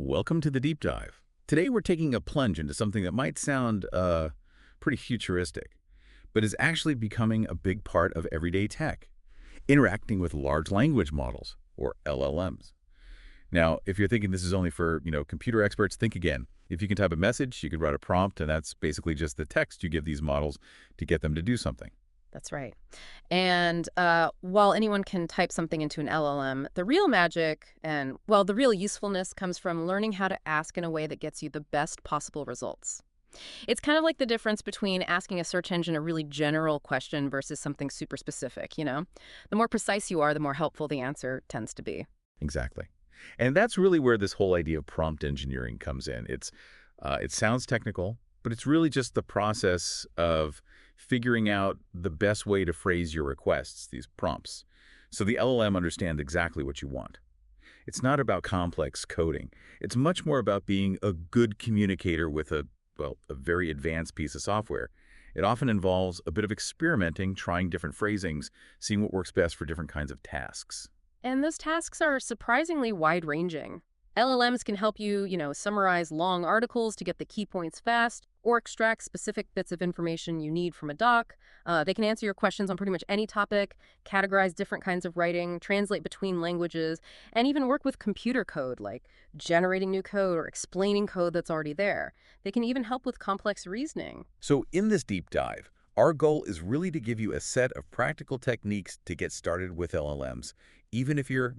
Welcome to the deep dive. Today we're taking a plunge into something that might sound pretty futuristic, but is actually becoming a big part of everyday tech, interacting with large language models, or LLMs. Now, if you're thinking this is only for, computer experts, think again. If you can type a message, you could write a prompt, and that's basically just the text you give these models to get them to do something. That's right. And while anyone can type something into an LLM, the real magic and, well, the real usefulness comes from learning how to ask in a way that gets you the best possible results. It's kind of like the difference between asking a search engine a really general question versus something super specific. The more precise you are, the more helpful the answer tends to be. Exactly. And that's really where this whole idea of prompt engineering comes in. It sounds technical, but it's really just the process of figuring out the best way to phrase your requests, these prompts, so the LLM understands exactly what you want. It's not about complex coding. It's much more about being a good communicator with a very advanced piece of software. It often involves a bit of experimenting, trying different phrasings, seeing what works best for different kinds of tasks. And those tasks are surprisingly wide-ranging. LLMs can help you, summarize long articles to get the key points fast, or extract specific bits of information you need from a doc. They can answer your questions on pretty much any topic, categorize different kinds of writing, translate between languages, and even work with computer code, like generating new code or explaining code that's already there. They can even help with complex reasoning. So in this deep dive, our goal is really to give you a set of practical techniques to get started with LLMs, even if you're,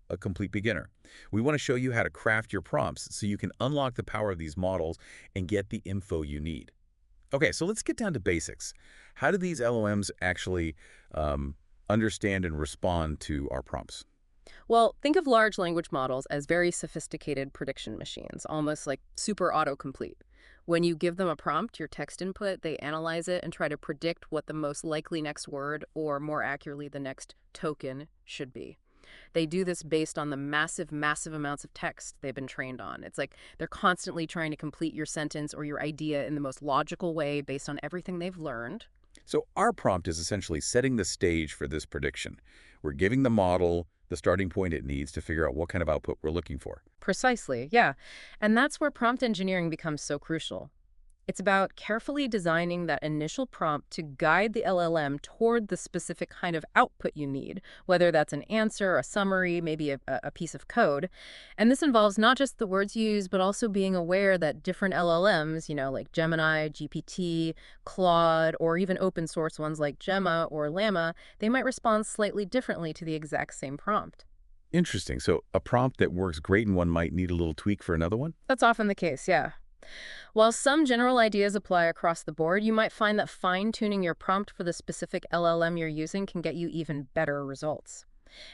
a complete beginner. We want to show you how to craft your prompts so you can unlock the power of these models and get the info you need. Okay, so let's get down to basics. How do these LLMs actually understand and respond to our prompts? Well, think of large language models as very sophisticated prediction machines, almost like super autocomplete. When you give them a prompt, your text input, they analyze it and try to predict what the most likely next word, or more accurately, the next token, should be. They do this based on the massive, massive amounts of text they've been trained on. It's like they're constantly trying to complete your sentence or your idea in the most logical way based on everything they've learned. So our prompt is essentially setting the stage for this prediction. We're giving the model the starting point it needs to figure out what kind of output we're looking for. Precisely, yeah. And that's where prompt engineering becomes so crucial. It's about carefully designing that initial prompt to guide the LLM toward the specific kind of output you need, whether that's an answer, a summary, maybe a piece of code. And this involves not just the words you use, but also being aware that different LLMs, like Gemini, GPT, Claude, or even open source ones like Gemma or Llama, they might respond slightly differently to the exact same prompt. Interesting. So a prompt that works great in one might need a little tweak for another one? That's often the case, yeah. While some general ideas apply across the board, you might find that fine-tuning your prompt for the specific LLM you're using can get you even better results.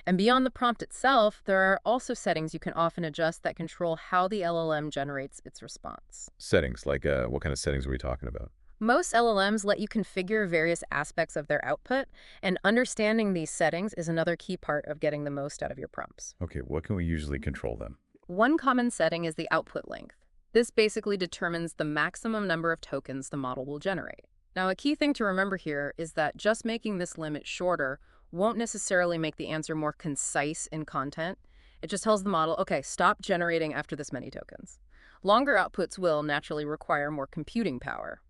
And beyond the prompt itself, there are also settings you can often adjust that control how the LLM generates its response. Settings, like what kind of settings are we talking about? Most LLMs let you configure various aspects of their output, and understanding these settings is another key part of getting the most out of your prompts. Okay, what can we usually control then? One common setting is the output length. This basically determines the maximum number of tokens the model will generate. Now, a key thing to remember here is that just making this limit shorter won't necessarily make the answer more concise in content. It just tells the model, okay, stop generating after this many tokens. Longer outputs will naturally require more computing power.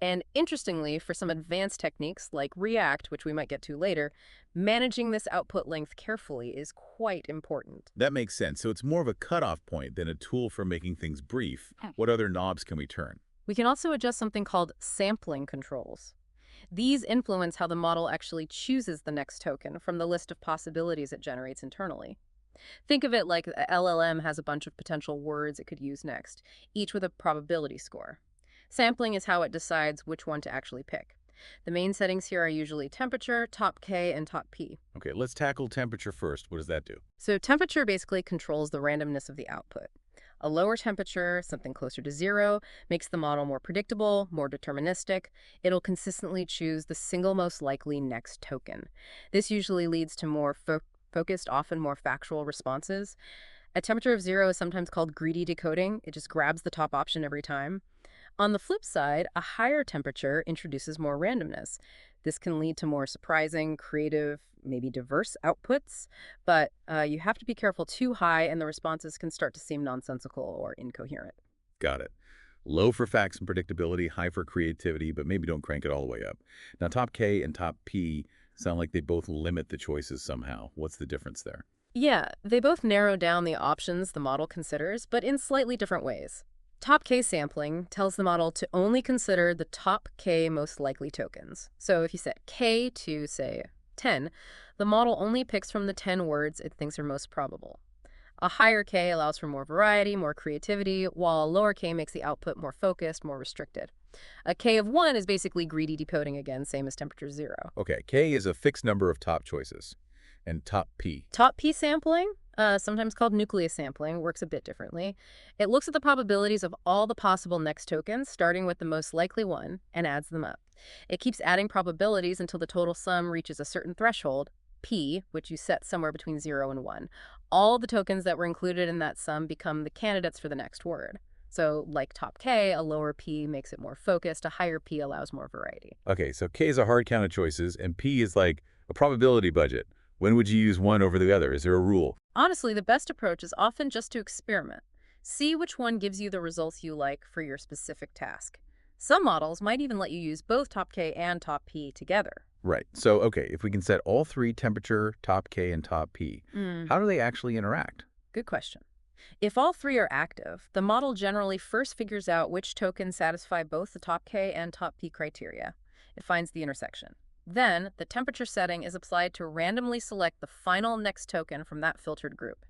And interestingly, for some advanced techniques like React, which we might get to later, managing this output length carefully is quite important. That makes sense. So it's more of a cutoff point than a tool for making things brief. What other knobs can we turn? We can also adjust something called sampling controls. These influence how the model actually chooses the next token from the list of possibilities it generates internally. Think of it like the LLM has a bunch of potential words it could use next, each with a probability score. Sampling is how it decides which one to actually pick. The main settings here are usually temperature, top K, and top P. Okay, let's tackle temperature first. What does that do? So temperature basically controls the randomness of the output. A lower temperature, something closer to 0, makes the model more predictable, more deterministic. It'll consistently choose the single most likely next token. This usually leads to more focused, often more factual responses. A temperature of 0 is sometimes called greedy decoding. It just grabs the top option every time. On the flip side, a higher temperature introduces more randomness. This can lead to more surprising, creative, maybe diverse outputs, but you have to be careful too high and the responses can start to seem nonsensical or incoherent. Got it. Low for facts and predictability, high for creativity, but maybe don't crank it all the way up. Now, top K and top P sound like they both limit the choices somehow. What's the difference there? Yeah, they both narrow down the options the model considers, but in slightly different ways. Top K sampling tells the model to only consider the top K most likely tokens. So if you set K to, say, 10, the model only picks from the 10 words it thinks are most probable. A higher K allows for more variety, more creativity, while a lower K makes the output more focused, more restricted. A K of 1 is basically greedy decoding again, same as temperature 0. Okay, K is a fixed number of top choices. And top P. Top P sampling, sometimes called nucleus sampling, works a bit differently. It looks at the probabilities of all the possible next tokens, starting with the most likely one, and adds them up. It keeps adding probabilities until the total sum reaches a certain threshold, P, which you set somewhere between 0 and 1. All the tokens that were included in that sum become the candidates for the next word. So, like top K, a lower P makes it more focused, a higher P allows more variety. Okay, so K is a hard count of choices, and P is like a probability budget. When would you use one over the other? Is there a rule? Honestly, the best approach is often just to experiment. See which one gives you the results you like for your specific task. Some models might even let you use both top K and top P together. Right. So, okay, if we can set all three temperature, top K, and top P, Mm, how do they actually interact? good question. If all three are active, the model generally first figures out which tokens satisfy both the top K and top P criteria. It finds the intersection. Then, the temperature setting is applied to randomly select the final next token from that filtered group.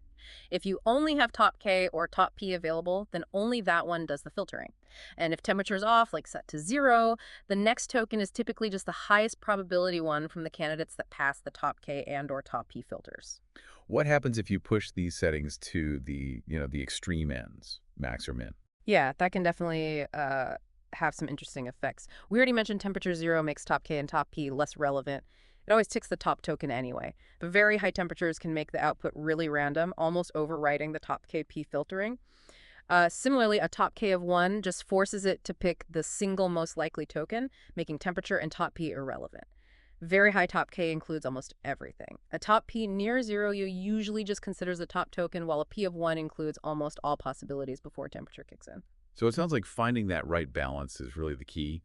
If you only have top K or top P available, then only that one does the filtering. And if temperature is off, like set to 0, the next token is typically just the highest probability one from the candidates that pass the top K and or top P filters. What happens if you push these settings to the extreme ends, max or min? Yeah, that can definitely have some interesting effects. We already mentioned temperature 0 makes top K and top P less relevant. It always ticks the top token anyway. But very high temperatures can make the output really random, almost overriding the top KP filtering. Similarly, a top K of 1 just forces it to pick the single most likely token, making temperature and top P irrelevant. Very high top K includes almost everything. A top P near 0 you usually just considers a top token, while a P of 1 includes almost all possibilities before temperature kicks in. So it sounds like finding that right balance is really the key.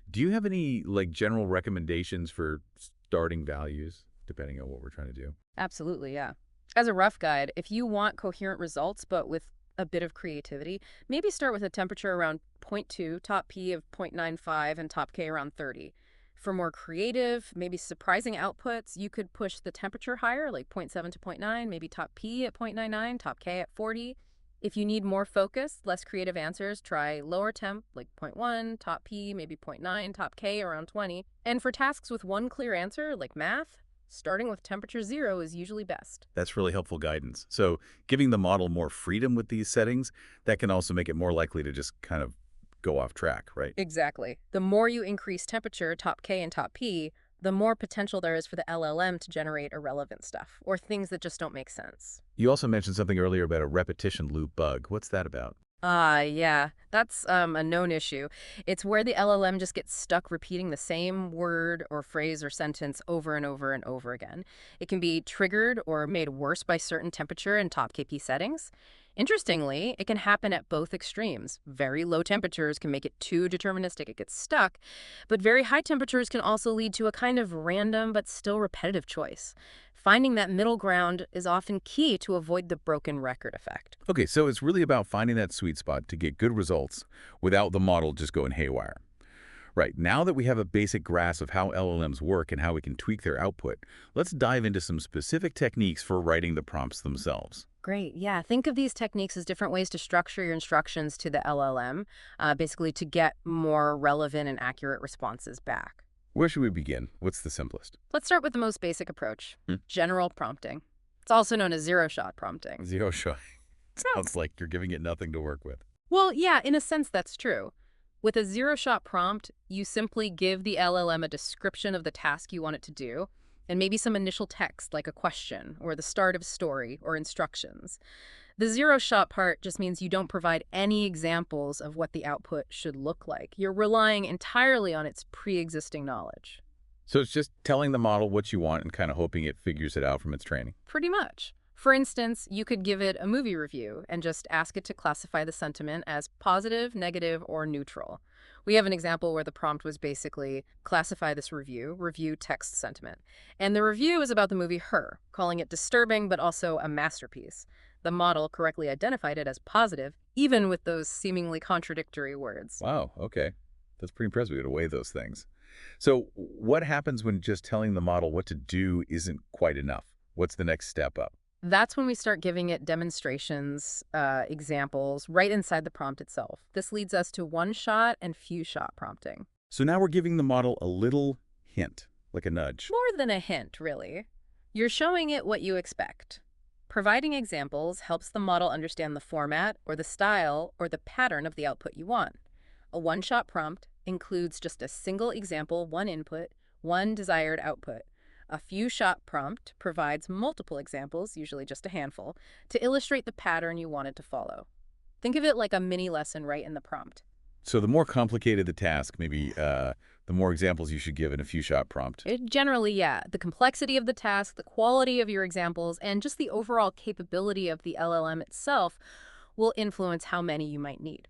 Do you have any general recommendations for starting values, depending on what we're trying to do? Absolutely, yeah. As a rough guide, if you want coherent results but with a bit of creativity, maybe start with a temperature around zero point 0.2, top P of 0.95, and top K around 30. For more creative, maybe surprising outputs, you could push the temperature higher, like zero point 0.7 to zero point 0.9, maybe top P at 0.99, top K at 40. If you need more focus, less creative answers, try lower temp, like zero point 0.1, top P, maybe zero point 0.9, top K around 20. And for tasks with one clear answer, like math, starting with temperature 0 is usually best. That's really helpful guidance. So giving the model more freedom with these settings, that can also make it more likely to just kind of go off track, right? Exactly. The more you increase temperature, top K and top P, the more potential there is for the LLM to generate irrelevant stuff, or things that just don't make sense. You also mentioned something earlier about a repetition loop bug. What's that about? Yeah, that's a known issue. It's where the LLM just gets stuck repeating the same word or phrase or sentence over and over and over again. It can be triggered or made worse by certain temperature and top KP settings. Interestingly, it can happen at both extremes. Very low temperatures can make it too deterministic, it gets stuck, but very high temperatures can also lead to a kind of random but still repetitive choice. Finding that middle ground is often key to avoid the broken record effect. Okay, so it's really about finding that sweet spot to get good results without the model just going haywire. Right, now that we have a basic grasp of how LLMs work and how we can tweak their output, let's dive into some specific techniques for writing the prompts themselves. Great. Yeah. Think of these techniques as different ways to structure your instructions to the LLM, basically to get more relevant and accurate responses back. Where should we begin? What's the simplest? Let's start with the most basic approach, Hmm. general prompting. It's also known as zero-shot prompting. Zero shot. Sounds like you're giving it nothing to work with. Well, yeah, in a sense, that's true. With a zero-shot prompt, you simply give the LLM a description of the task you want it to do, and maybe some initial text like a question or the start of a story or instructions. The zero-shot part just means you don't provide any examples of what the output should look like. You're relying entirely on its pre-existing knowledge. So it's just telling the model what you want and kind of hoping it figures it out from its training. Pretty much. For instance, you could give it a movie review and just ask it to classify the sentiment as positive, negative, or neutral. We have an example where the prompt was basically classify this review text sentiment. And the review is about the movie Her, calling it disturbing but also a masterpiece. The model correctly identified it as positive, even with those seemingly contradictory words. Wow, okay. That's pretty impressive. We got to weigh those things. So what happens when just telling the model what to do isn't quite enough? What's the next step up? That's when we start giving it demonstrations, examples, right inside the prompt itself. This leads us to one-shot and few-shot prompting. So now we're giving the model a little hint, like a nudge. More than a hint, really. You're showing it what you expect. Providing examples helps the model understand the format or the style or the pattern of the output you want. A one-shot prompt includes just a single example, one input, one desired output. A few-shot prompt provides multiple examples, usually just a handful, to illustrate the pattern you wanted to follow. Think of it like a mini lesson right in the prompt. So the more complicated the task, maybe the more examples you should give in a few-shot prompt. Generally, yeah. The complexity of the task, the quality of your examples, and just the overall capability of the LLM itself will influence how many you might need.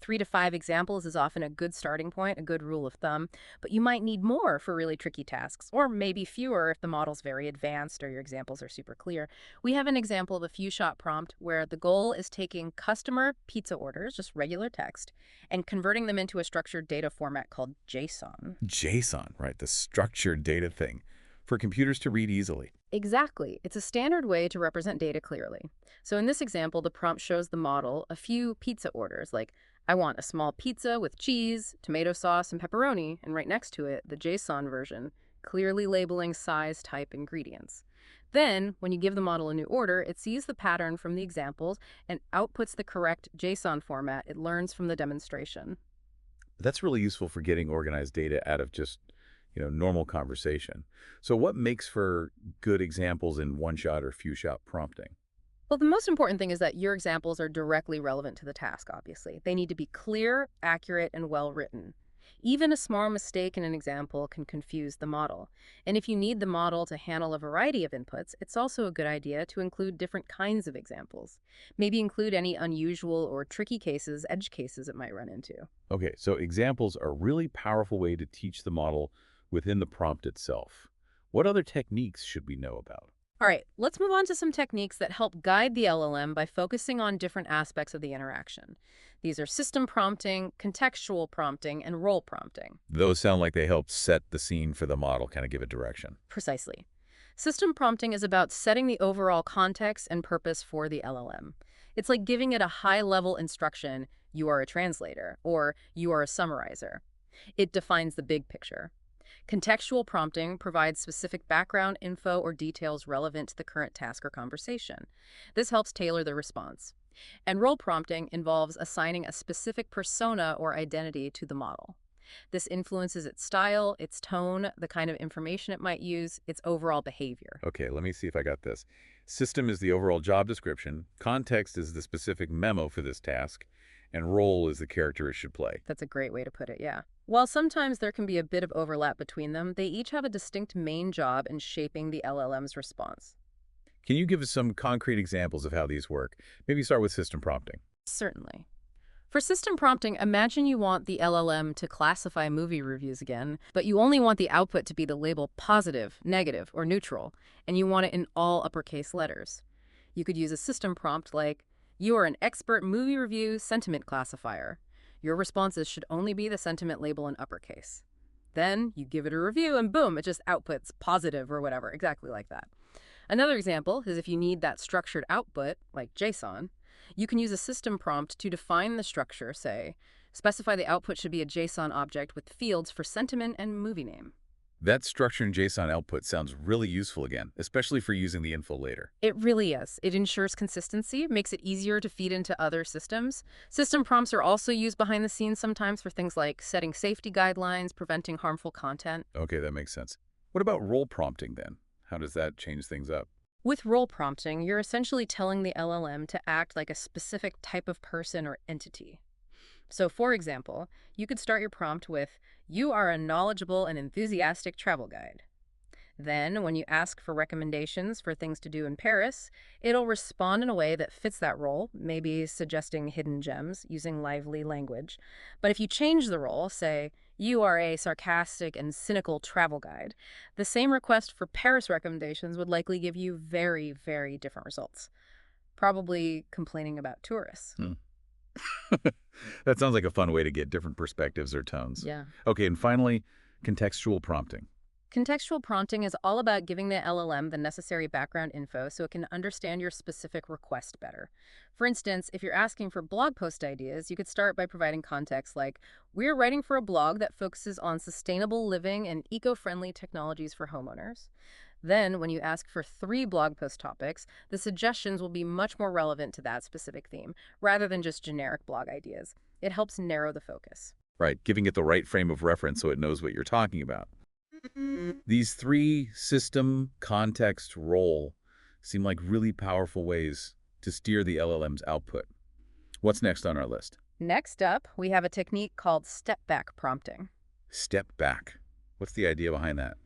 3 to 5 examples is often a good starting point, a good rule of thumb, but you might need more for really tricky tasks, or maybe fewer if the model's very advanced or your examples are super clear. We have an example of a few-shot prompt where the goal is taking customer pizza orders, just regular text, and converting them into a structured data format called JSON. JSON, right, the structured data thing, for computers to read easily. Exactly. It's a standard way to represent data clearly. So in this example, the prompt shows the model a few pizza orders, like I want a small pizza with cheese, tomato sauce, and pepperoni, and right next to it, the JSON version, clearly labeling size, type, ingredients. Then, when you give the model a new order, it sees the pattern from the examples and outputs the correct JSON format it learns from the demonstration. That's really useful for getting organized data out of just, normal conversation. So what makes for good examples in one-shot or few-shot prompting? Well, the most important thing is that your examples are directly relevant to the task, obviously. They need to be clear, accurate, and well-written. Even a small mistake in an example can confuse the model. And if you need the model to handle a variety of inputs, it's also a good idea to include different kinds of examples. Maybe include any unusual or tricky cases, edge cases it might run into. Okay, so examples are a really powerful way to teach the model within the prompt itself. What other techniques should we know about? All right, let's move on to some techniques that help guide the LLM by focusing on different aspects of the interaction. These are system prompting, contextual prompting, and role prompting. Those sound like they help set the scene for the model, kind of give it direction. Precisely. System prompting is about setting the overall context and purpose for the LLM. It's like giving it a high-level instruction, you are a translator, or you are a summarizer. It defines the big picture. Contextual prompting provides specific background info or details relevant to the current task or conversation. This helps tailor the response. And role prompting involves assigning a specific persona or identity to the model. This influences its style, its tone, the kind of information it might use, its overall behavior. Okay, let me see if I got this. System is the overall job description, context is the specific memo for this task, and role is the character it should play. That's a great way to put it, yeah. While sometimes there can be a bit of overlap between them, they each have a distinct main job in shaping the LLM's response. Can you give us some concrete examples of how these work? Maybe start with system prompting. Certainly. For system prompting, imagine you want the LLM to classify movie reviews again, but you only want the output to be the label positive, negative, or neutral, and you want it in all uppercase letters. You could use a system prompt like, you are an expert movie review sentiment classifier. Your responses should only be the sentiment label in uppercase. Then you give it a review and boom, it just outputs positive or whatever, exactly like that. Another example is if you need that structured output, like JSON, you can use a system prompt to define the structure, say, specify the output should be a JSON object with fields for sentiment and movie name. That structure in JSON output sounds really useful again, especially for using the info later. It really is. It ensures consistency, makes it easier to feed into other systems. System prompts are also used behind the scenes sometimes for things like setting safety guidelines, preventing harmful content. Okay, that makes sense. What about role prompting then? How does that change things up? With role prompting, you're essentially telling the LLM to act like a specific type of person or entity. So for example, you could start your prompt with, "You are a knowledgeable and enthusiastic travel guide." Then, when you ask for recommendations for things to do in Paris, it'll respond in a way that fits that role, maybe suggesting hidden gems using lively language. But if you change the role, say, "You are a sarcastic and cynical travel guide," the same request for Paris recommendations would likely give you very, very different results. Probably complaining about tourists. Hmm. That sounds like a fun way to get different perspectives or tones. Yeah. Okay, and finally, contextual prompting. Contextual prompting is all about giving the LLM the necessary background info so it can understand your specific request better. For instance, if you're asking for blog post ideas, you could start by providing context like, "We're writing for a blog that focuses on sustainable living and eco-friendly technologies for homeowners." Then, when you ask for 3 blog post topics, the suggestions will be much more relevant to that specific theme, rather than just generic blog ideas. It helps narrow the focus. Right, giving it the right frame of reference so it knows what you're talking about. These three system, context, role seem like really powerful ways to steer the LLM's output. What's next on our list? Next up, we have a technique called step-back prompting. Step back. What's the idea behind that?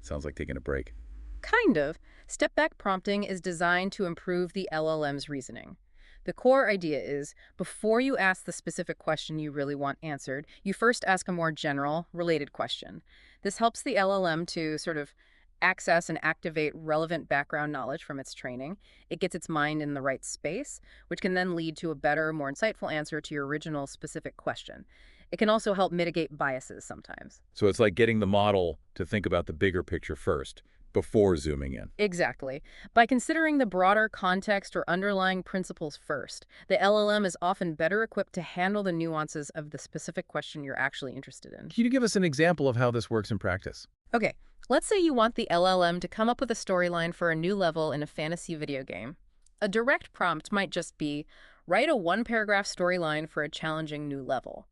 Sounds like taking a break. Kind of. Step-back prompting is designed to improve the LLM's reasoning. The core idea is, before you ask the specific question you really want answered, you first ask a more general, related question. This helps the LLM to sort of access and activate relevant background knowledge from its training. It gets its mind in the right space, which can then lead to a better, more insightful answer to your original specific question. It can also help mitigate biases sometimes. So it's like getting the model to think about the bigger picture first, before zooming in. Exactly. By considering the broader context or underlying principles first, the LLM is often better equipped to handle the nuances of the specific question you're actually interested in. Can you give us an example of how this works in practice? Okay, let's say you want the LLM to come up with a storyline for a new level in a fantasy video game. A direct prompt might just be, "Write a 1-paragraph storyline for a challenging new level."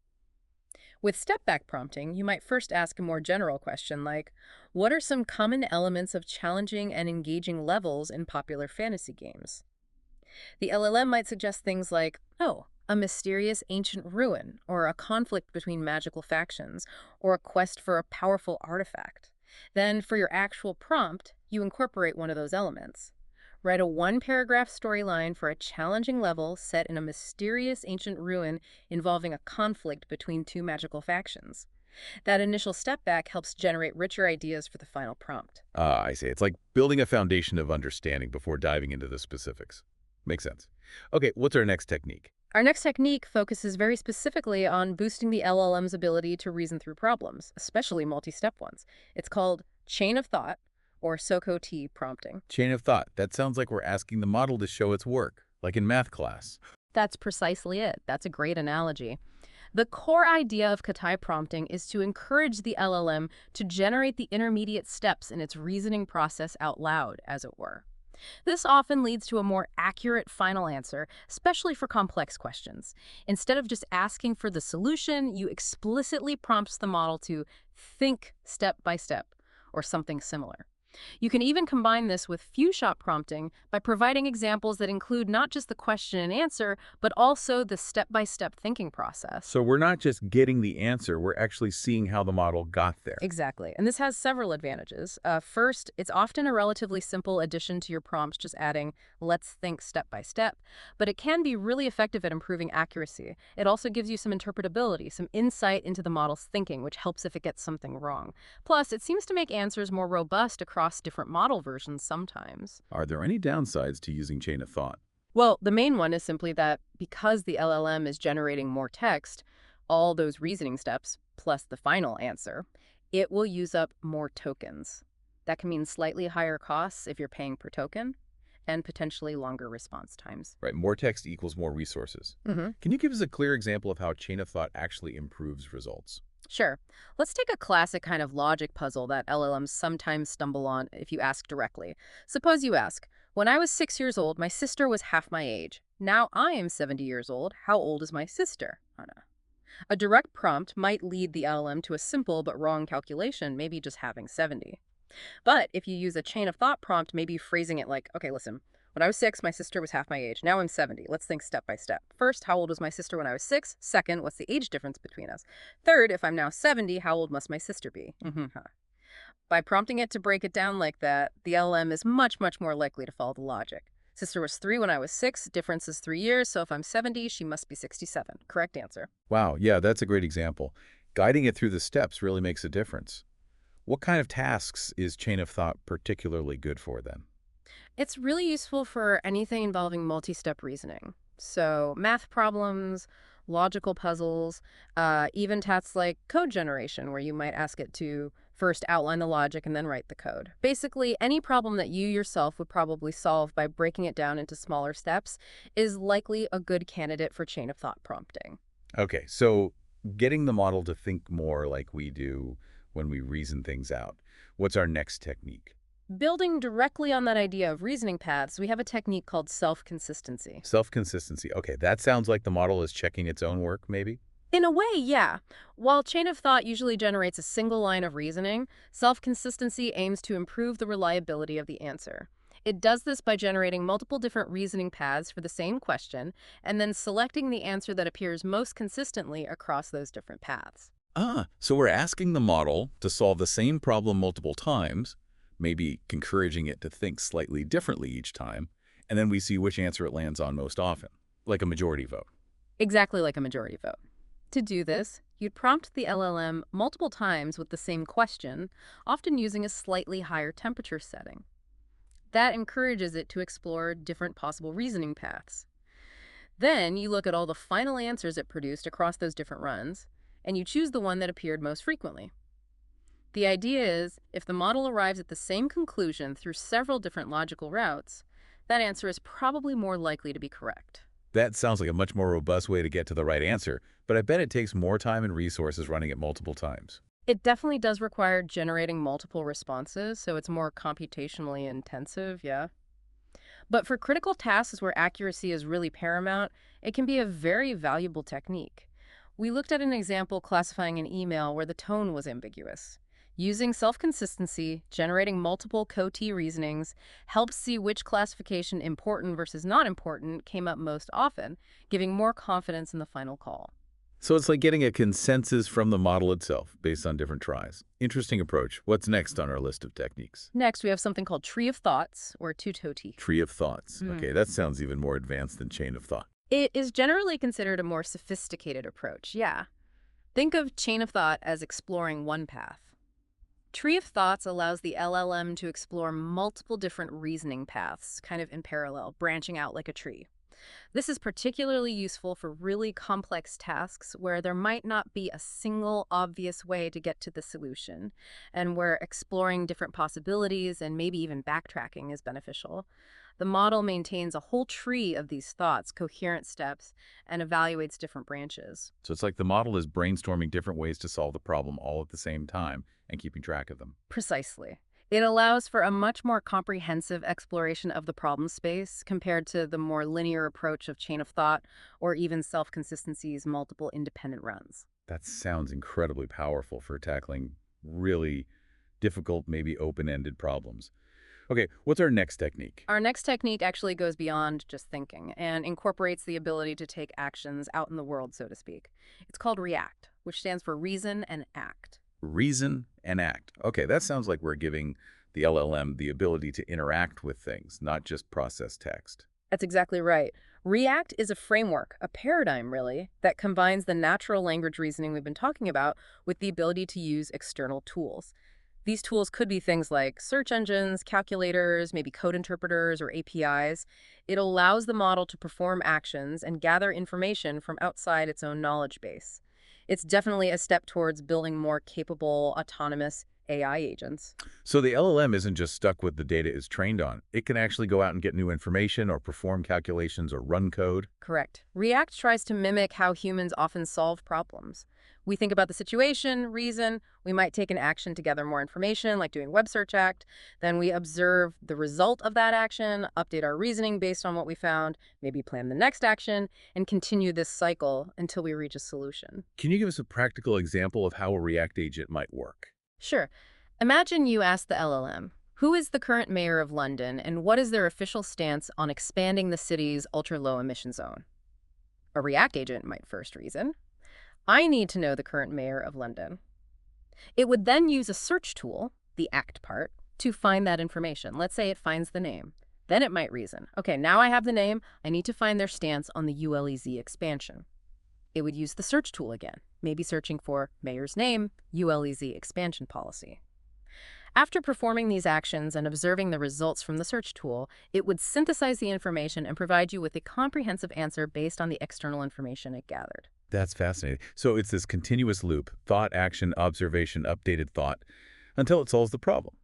With step-back prompting, you might first ask a more general question like, "What are some common elements of challenging and engaging levels in popular fantasy games?" The LLM might suggest things like, "Oh, a mysterious ancient ruin, or a conflict between magical factions, or a quest for a powerful artifact." Then, for your actual prompt, you incorporate one of those elements. Write a 1-paragraph storyline for a challenging level set in a mysterious ancient ruin involving a conflict between 2 magical factions. That initial step back helps generate richer ideas for the final prompt. Ah, I see. It's like building a foundation of understanding before diving into the specifics. Makes sense. Okay, what's our next technique? Our next technique focuses very specifically on boosting the LLM's ability to reason through problems, especially multi-step ones. It's called chain of thought, or SOCO-T prompting. Chain of thought. That sounds like we're asking the model to show its work, like in math class. That's precisely it. That's a great analogy. The core idea of Katai prompting is to encourage the LLM to generate the intermediate steps in its reasoning process out loud, as it were. This often leads to a more accurate final answer, especially for complex questions. Instead of just asking for the solution, you explicitly prompt the model to think step by step, or something similar. You can even combine this with few-shot prompting by providing examples that include not just the question and answer, but also the step-by-step thinking process. So we're not just getting the answer, we're actually seeing how the model got there. Exactly. And this has several advantages. First, it's often a relatively simple addition to your prompts, just adding, "Let's think step by step." But it can be really effective at improving accuracy. It also gives you some interpretability, some insight into the model's thinking, which helps if it gets something wrong. Plus, it seems to make answers more robust across different model versions sometimes. Are there any downsides to using chain of thought? Well, the main one is simply that because the LLM is generating more text, all those reasoning steps, plus the final answer, it will use up more tokens. That can mean slightly higher costs if you're paying per token, and potentially longer response times. Right, more text equals more resources. Can you give us a clear example of how chain of thought actually improves results? Sure. Let's take a classic kind of logic puzzle that LLMs sometimes stumble on if you ask directly. Suppose you ask, "When I was 6 years old, my sister was half my age. Now I am 70 years old. How old is my sister?" A direct prompt might lead the LLM to a simple but wrong calculation, maybe just having 70. But if you use a chain of thought prompt, maybe phrasing it like, "Okay, listen, When I was 6, my sister was half my age. Now I'm 70. Let's think step by step. First, how old was my sister when I was 6? Second, what's the age difference between us? Third, if I'm now 70, how old must my sister be? By prompting it to break it down like that, the LLM is much, much more likely to follow the logic. Sister was 3 when I was 6. Difference is 3 years, so if I'm 70, she must be 67. Correct answer. Wow, yeah, that's a great example. Guiding it through the steps really makes a difference. What kind of tasks is chain of thought particularly good for then? It's really useful for anything involving multi-step reasoning. So math problems, logical puzzles, even tasks like code generation, where you might ask it to first outline the logic and then write the code. Basically, any problem that you yourself would probably solve by breaking it down into smaller steps is likely a good candidate for chain of thought prompting. Okay, so getting the model to think more like we do when we reason things out. What's our next technique? Building directly on that idea of reasoning paths, we have a technique called self-consistency. Self-consistency. Okay, that sounds like the model is checking its own work, maybe? In a way, yeah. While chain of thought usually generates a single line of reasoning, self-consistency aims to improve the reliability of the answer. It does this by generating multiple different reasoning paths for the same question, and then selecting the answer that appears most consistently across those different paths. So we're asking the model to solve the same problem multiple times, maybe encouraging it to think slightly differently each time, and then we see which answer it lands on most often, like a majority vote. Exactly like a majority vote. To do this, you'd prompt the LLM multiple times with the same question, often using a slightly higher temperature setting. That encourages it to explore different possible reasoning paths. Then you look at all the final answers it produced across those different runs, and you choose the one that appeared most frequently. The idea is, if the model arrives at the same conclusion through several different logical routes, that answer is probably more likely to be correct. That sounds like a much more robust way to get to the right answer, but I bet it takes more time and resources running it multiple times. It definitely does require generating multiple responses, so it's more computationally intensive, yeah. But for critical tasks where accuracy is really paramount, it can be a very valuable technique. We looked at an example classifying an email where the tone was ambiguous. Using self-consistency, generating multiple COT reasonings, helps see which classification important versus not important came up most often, giving more confidence in the final call. So it's like getting a consensus from the model itself based on different tries. Interesting approach. What's next on our list of techniques? Next, we have something called tree of thoughts, or tutoti. Tree of thoughts. Okay, that sounds even more advanced than chain of thought. It is generally considered a more sophisticated approach, yeah. Think of chain of thought as exploring one path. Tree of thoughts allows the LLM to explore multiple different reasoning paths, kind of in parallel, branching out like a tree. This is particularly useful for really complex tasks where there might not be a single obvious way to get to the solution, and where exploring different possibilities and maybe even backtracking is beneficial. The model maintains a whole tree of these thoughts, coherent steps, and evaluates different branches. So it's like the model is brainstorming different ways to solve the problem all at the same time and keeping track of them. Precisely. It allows for a much more comprehensive exploration of the problem space compared to the more linear approach of chain of thought or even self-consistency's multiple independent runs. That sounds incredibly powerful for tackling really difficult, maybe open-ended problems. Okay, what's our next technique? Our next technique actually goes beyond just thinking and incorporates the ability to take actions out in the world, so to speak. It's called REACT, which stands for reason and act. Reason and act. Okay, that sounds like we're giving the LLM the ability to interact with things, not just process text. That's exactly right. REACT is a framework, a paradigm really, that combines the natural language reasoning we've been talking about with the ability to use external tools. These tools could be things like search engines, calculators, maybe code interpreters or APIs. It allows the model to perform actions and gather information from outside its own knowledge base. It's definitely a step towards building more capable, autonomous AI agents. So the LLM isn't just stuck with the data it's trained on. It can actually go out and get new information or perform calculations or run code. Correct. React tries to mimic how humans often solve problems. We think about the situation, reason, we might take an action to gather more information, like doing web search act. Then we observe the result of that action, update our reasoning based on what we found, maybe plan the next action, and continue this cycle until we reach a solution. Can you give us a practical example of how a React agent might work? Sure. Imagine you ask the LLM, Who is the current mayor of London, and what is their official stance on expanding the city's ultra-low emission zone? A React agent might first reason, I need to know the current mayor of London. It would then use a search tool, the ACT part, to find that information. Let's say it finds the name. Then it might reason, okay, now I have the name, I need to find their stance on the ULEZ expansion. It would use the search tool again, maybe searching for mayor's name, ULEZ expansion policy. After performing these actions and observing the results from the search tool, it would synthesize the information and provide you with a comprehensive answer based on the external information it gathered. That's fascinating. So it's this continuous loop, thought, action, observation, updated thought, until it solves the problem.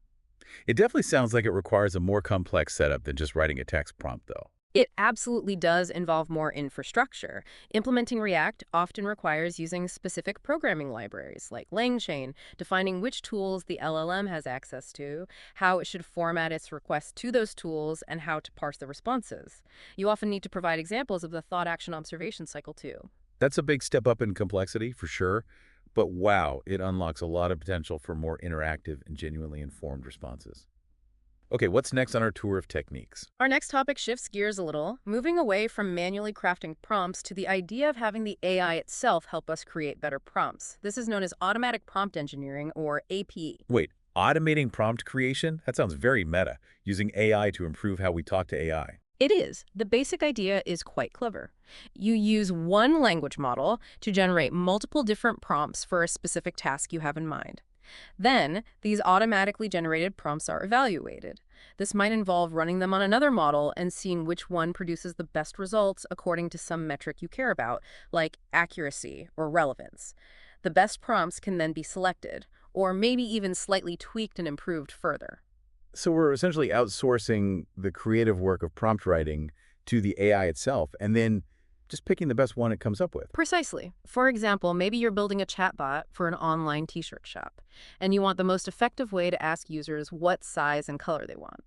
It definitely sounds like it requires a more complex setup than just writing a text prompt, though. It absolutely does involve more infrastructure. Implementing React often requires using specific programming libraries like LangChain, defining which tools the LLM has access to, how it should format its requests to those tools, and how to parse the responses. You often need to provide examples of the thought-action-observation cycle, too. That's a big step up in complexity, for sure. But wow, it unlocks a lot of potential for more interactive and genuinely informed responses. Okay, what's next on our tour of techniques? Our next topic shifts gears a little, moving away from manually crafting prompts to the idea of having the AI itself help us create better prompts. This is known as automatic prompt engineering, or APE. Wait, automating prompt creation? That sounds very meta, using AI to improve how we talk to AI. It is. The basic idea is quite clever. You use one language model to generate multiple different prompts for a specific task you have in mind. Then, these automatically generated prompts are evaluated. This might involve running them on another model and seeing which one produces the best results according to some metric you care about, like accuracy or relevance. The best prompts can then be selected, or maybe even slightly tweaked and improved further. So we're essentially outsourcing the creative work of prompt writing to the AI itself, and then just picking the best one it comes up with. Precisely. For example, maybe you're building a chatbot for an online t-shirt shop, and you want the most effective way to ask users what size and color they want.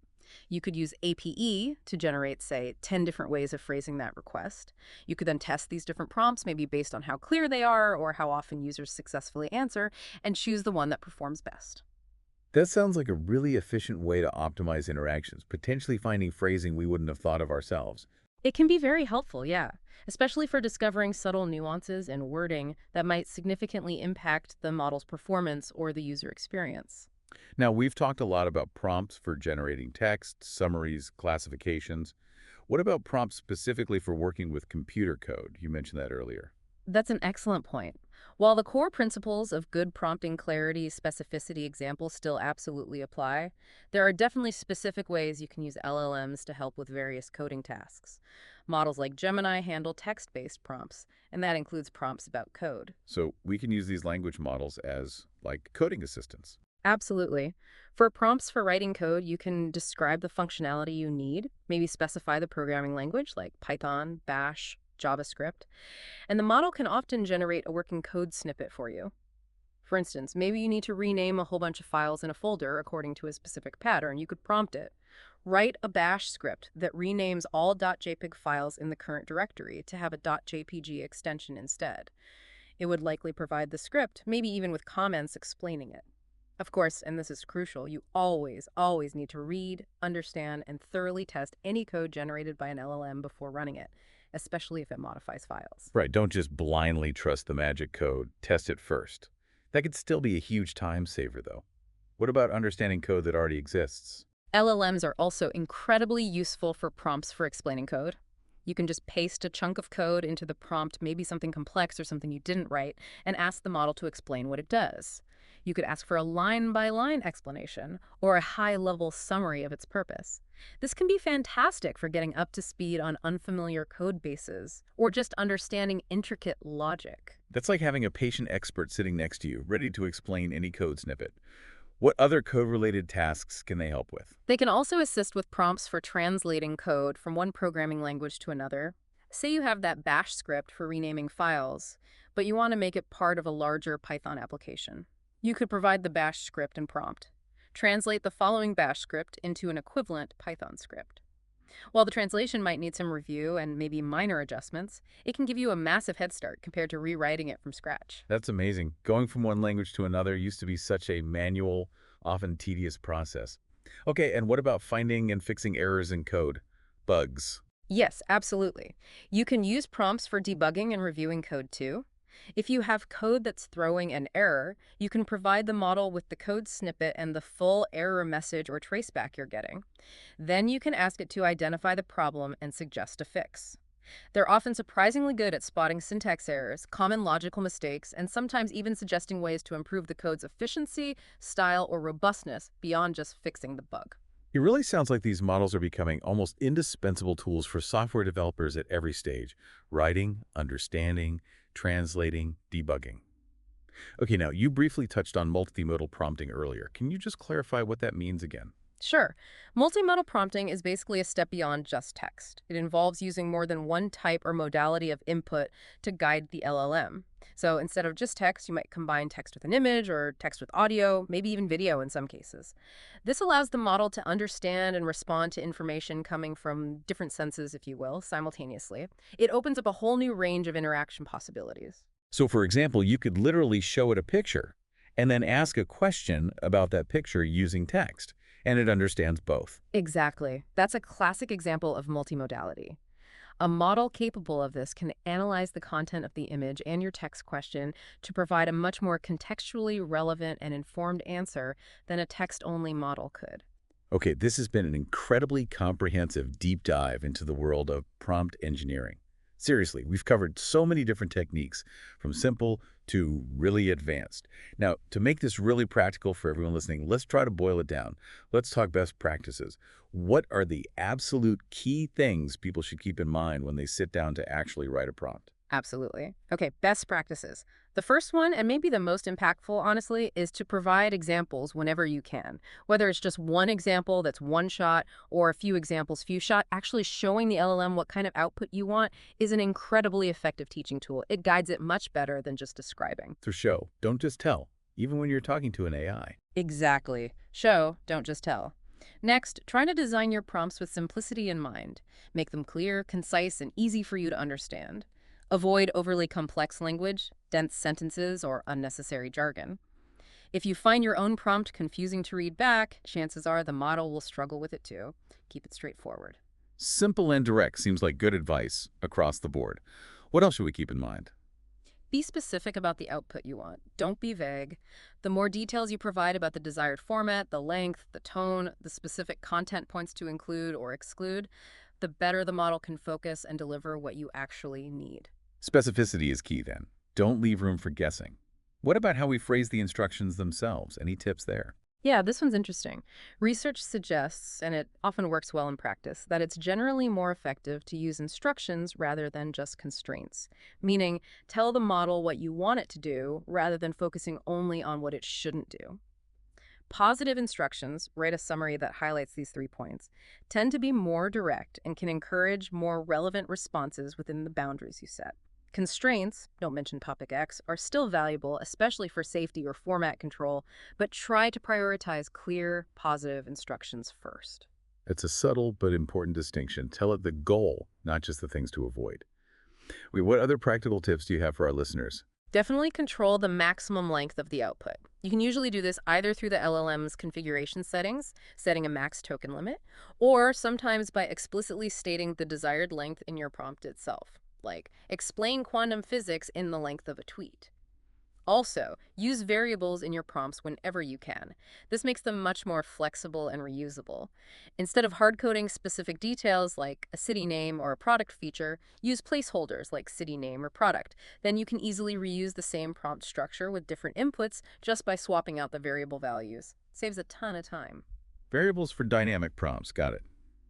You could use APE to generate, say, 10 different ways of phrasing that request. You could then test these different prompts, maybe based on how clear they are or how often users successfully answer, and choose the one that performs best. That sounds like a really efficient way to optimize interactions, potentially finding phrasing we wouldn't have thought of ourselves. It can be very helpful, yeah, especially for discovering subtle nuances in wording that might significantly impact the model's performance or the user experience. Now, we've talked a lot about prompts for generating text, summaries, classifications. What about prompts specifically for working with computer code? You mentioned that earlier. That's an excellent point. While the core principles of good prompting clarity, specificity examples still absolutely apply, there are definitely specific ways you can use LLMs to help with various coding tasks. Models like Gemini handle text-based prompts, and that includes prompts about code. So we can use these language models as, like, coding assistants. Absolutely. For prompts for writing code, you can describe the functionality you need, maybe specify the programming language like Python, Bash, JavaScript, and the model can often generate a working code snippet for you. For instance, maybe you need to rename a whole bunch of files in a folder according to a specific pattern. You could prompt it. Write a bash script that renames all .jpeg files in the current directory to have a .jpg extension instead. It would likely provide the script, maybe even with comments explaining it. Of course, and this is crucial, you always need to read, understand, and thoroughly test any code generated by an LLM before running it, especially if it modifies files. Right, don't just blindly trust the magic code. Test it first. That could still be a huge time saver, though. What about understanding code that already exists? LLMs are also incredibly useful for prompts for explaining code. You can just paste a chunk of code into the prompt, maybe something complex or something you didn't write, and ask the model to explain what it does. You could ask for a line-by-line explanation or a high-level summary of its purpose. This can be fantastic for getting up to speed on unfamiliar code bases or just understanding intricate logic. That's like having a patient expert sitting next to you, ready to explain any code snippet. What other code-related tasks can they help with? They can also assist with prompts for translating code from one programming language to another. Say you have that bash script for renaming files, but you want to make it part of a larger Python application. You could provide the bash script and prompt. Translate the following bash script into an equivalent Python script. While the translation might need some review and maybe minor adjustments, it can give you a massive head start compared to rewriting it from scratch. That's amazing. Going from one language to another used to be such a manual, often tedious process. Okay, and what about finding and fixing errors in code? Bugs. Yes, absolutely. You can use prompts for debugging and reviewing code too. If you have code that's throwing an error, you can provide the model with the code snippet and the full error message or traceback you're getting. Then you can ask it to identify the problem and suggest a fix. They're often surprisingly good at spotting syntax errors, common logical mistakes, and sometimes even suggesting ways to improve the code's efficiency, style, or robustness beyond just fixing the bug. It really sounds like these models are becoming almost indispensable tools for software developers at every stage: writing, understanding, translating, debugging. Okay, now you briefly touched on multimodal prompting earlier. Can you just clarify what that means again? Sure. Multimodal prompting is basically a step beyond just text. It involves using more than one type or modality of input to guide the LLM. So instead of just text, you might combine text with an image or text with audio, maybe even video in some cases. This allows the model to understand and respond to information coming from different senses, if you will, simultaneously. It opens up a whole new range of interaction possibilities. So for example, you could literally show it a picture and then ask a question about that picture using text, and it understands both. Exactly. That's a classic example of multimodality. A model capable of this can analyze the content of the image and your text question to provide a much more contextually relevant and informed answer than a text-only model could. Okay, this has been an incredibly comprehensive deep dive into the world of prompt engineering. Seriously, we've covered so many different techniques, from simple to really advanced. Now, to make this really practical for everyone listening, let's try to boil it down. Let's talk best practices. What are the absolute key things people should keep in mind when they sit down to actually write a prompt? Absolutely. Okay, best practices. The first one, and maybe the most impactful, honestly, is to provide examples whenever you can. Whether it's just one example that's one shot or a few examples, few shot, actually showing the LLM what kind of output you want is an incredibly effective teaching tool. It guides it much better than just describing. So show, don't just tell, even when you're talking to an AI. Exactly. Show, don't just tell. Next, try to design your prompts with simplicity in mind. Make them clear, concise, and easy for you to understand. Avoid overly complex language, dense sentences, or unnecessary jargon. If you find your own prompt confusing to read back, chances are the model will struggle with it too. Keep it straightforward. Simple and direct seems like good advice across the board. What else should we keep in mind? Be specific about the output you want. Don't be vague. The more details you provide about the desired format, the length, the tone, the specific content points to include or exclude, the better the model can focus and deliver what you actually need. Specificity is key then. Don't leave room for guessing. What about how we phrase the instructions themselves? Any tips there? Yeah, this one's interesting. Research suggests, and it often works well in practice, that it's generally more effective to use instructions rather than just constraints, meaning tell the model what you want it to do rather than focusing only on what it shouldn't do. Positive instructions, write a summary that highlights these 3 points, tend to be more direct and can encourage more relevant responses within the boundaries you set. Constraints, don't mention topic X, are still valuable, especially for safety or format control, but try to prioritize clear, positive instructions first. It's a subtle but important distinction. Tell it the goal, not just the things to avoid. Wait, what other practical tips do you have for our listeners? Definitely control the maximum length of the output. You can usually do this either through the LLM's configuration settings, setting a max token limit, or sometimes by explicitly stating the desired length in your prompt itself, like explain quantum physics in the length of a tweet. Also, use variables in your prompts whenever you can. This makes them much more flexible and reusable. Instead of hard-coding specific details like a city name or a product feature, use placeholders like city name or product. Then you can easily reuse the same prompt structure with different inputs just by swapping out the variable values. Saves a ton of time. Variables for dynamic prompts. Got it.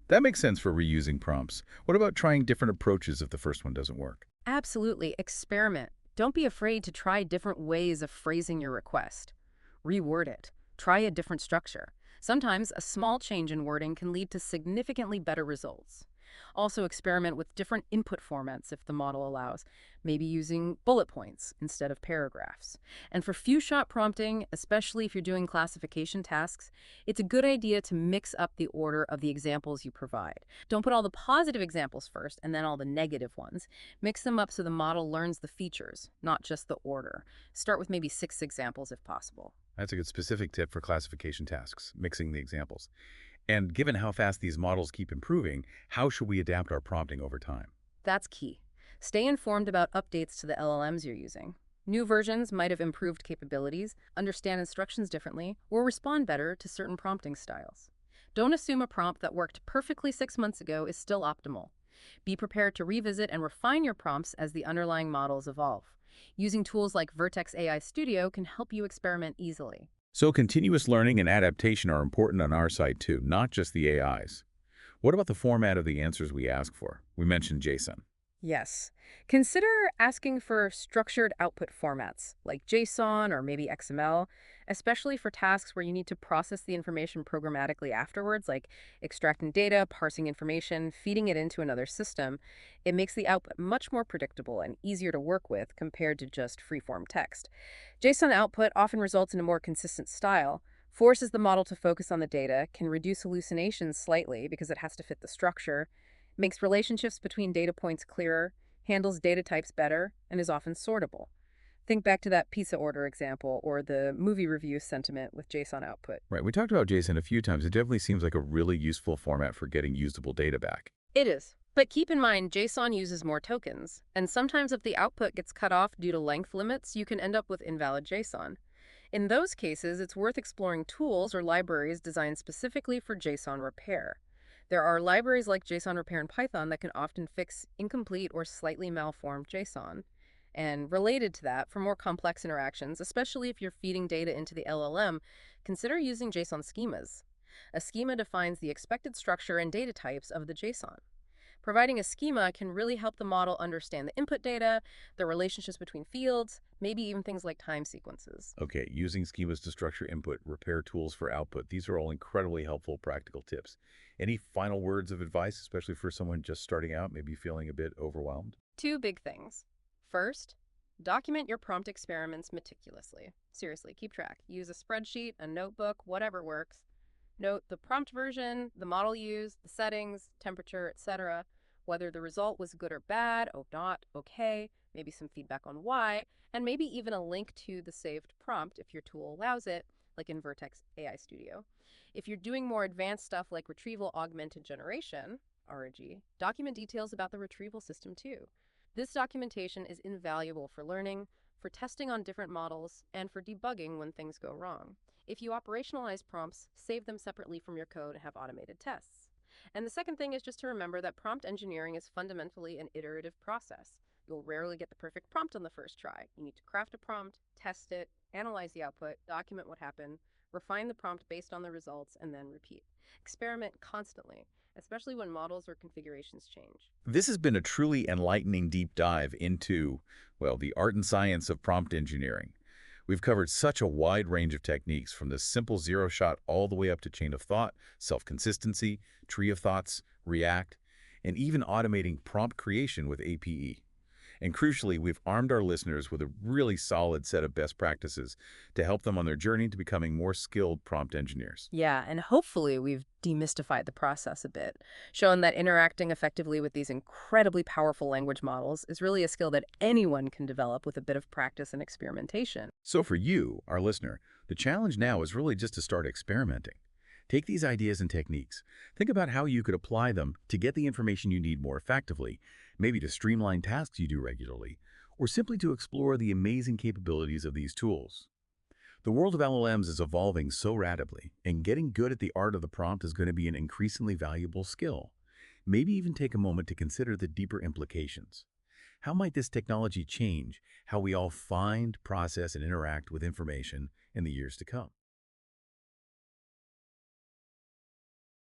That makes sense for reusing prompts. What about trying different approaches if the first one doesn't work? Absolutely. Experiment. Don't be afraid to try different ways of phrasing your request. Reword it. Try a different structure. Sometimes a small change in wording can lead to significantly better results. Also experiment with different input formats if the model allows, maybe using bullet points instead of paragraphs. And for few-shot prompting, especially if you're doing classification tasks, it's a good idea to mix up the order of the examples you provide. Don't put all the positive examples first and then all the negative ones. Mix them up so the model learns the features, not just the order. Start with maybe 6 examples if possible. That's a good specific tip for classification tasks, mixing the examples. And given how fast these models keep improving, how should we adapt our prompting over time? That's key. Stay informed about updates to the LLMs you're using. New versions might have improved capabilities, understand instructions differently, or respond better to certain prompting styles. Don't assume a prompt that worked perfectly 6 months ago is still optimal. Be prepared to revisit and refine your prompts as the underlying models evolve. Using tools like Vertex AI Studio can help you experiment easily. So continuous learning and adaptation are important on our side too, not just the AIs. What about the format of the answers we ask for? We mentioned JSON. Yes. Consider asking for structured output formats like JSON or maybe XML, especially for tasks where you need to process the information programmatically afterwards, like extracting data, parsing information, feeding it into another system. It makes the output much more predictable and easier to work with compared to just free-form text. JSON output often results in a more consistent style, forces the model to focus on the data, can reduce hallucinations slightly because it has to fit the structure, makes relationships between data points clearer, handles data types better, and is often sortable. Think back to that pizza order example or the movie review sentiment with JSON output. Right, we talked about JSON a few times. It definitely seems like a really useful format for getting usable data back. It is. But keep in mind, JSON uses more tokens, and sometimes if the output gets cut off due to length limits, you can end up with invalid JSON. In those cases, it's worth exploring tools or libraries designed specifically for JSON repair. There are libraries like JSON Repair in Python that can often fix incomplete or slightly malformed JSON. And related to that, for more complex interactions, especially if you're feeding data into the LLM, consider using JSON schemas. A schema defines the expected structure and data types of the JSON. Providing a schema can really help the model understand the input data, the relationships between fields, maybe even things like time sequences. Okay, using schemas to structure input, repair tools for output. These are all incredibly helpful practical tips. Any final words of advice, especially for someone just starting out, maybe feeling a bit overwhelmed? Two big things. First, document your prompt experiments meticulously. Seriously, keep track. Use a spreadsheet, a notebook, whatever works. Note the prompt version, the model used, the settings, temperature, etc. Whether the result was good or bad, or not, okay, maybe some feedback on why, and maybe even a link to the saved prompt if your tool allows it, like in Vertex AI Studio. If you're doing more advanced stuff like retrieval augmented generation, RAG, document details about the retrieval system too. This documentation is invaluable for learning, for testing on different models, and for debugging when things go wrong. If you operationalize prompts, save them separately from your code and have automated tests. And the second thing is just to remember that prompt engineering is fundamentally an iterative process. You'll rarely get the perfect prompt on the first try. You need to craft a prompt, test it, analyze the output, document what happened, refine the prompt based on the results, and then repeat. Experiment constantly, especially when models or configurations change. This has been a truly enlightening deep dive into, well, the art and science of prompt engineering. We've covered such a wide range of techniques, from the simple zero shot all the way up to chain of thought, self-consistency, tree of thoughts, React, and even automating prompt creation with APE. And crucially, we've armed our listeners with a really solid set of best practices to help them on their journey to becoming more skilled prompt engineers. Yeah, and hopefully we've demystified the process a bit, shown that interacting effectively with these incredibly powerful language models is really a skill that anyone can develop with a bit of practice and experimentation. So for you, our listener, the challenge now is really just to start experimenting. Take these ideas and techniques. Think about how you could apply them to get the information you need more effectively, maybe to streamline tasks you do regularly, or simply to explore the amazing capabilities of these tools. The world of LLMs is evolving so rapidly, and getting good at the art of the prompt is going to be an increasingly valuable skill. Maybe even take a moment to consider the deeper implications. How might this technology change how we all find, process, and interact with information in the years to come?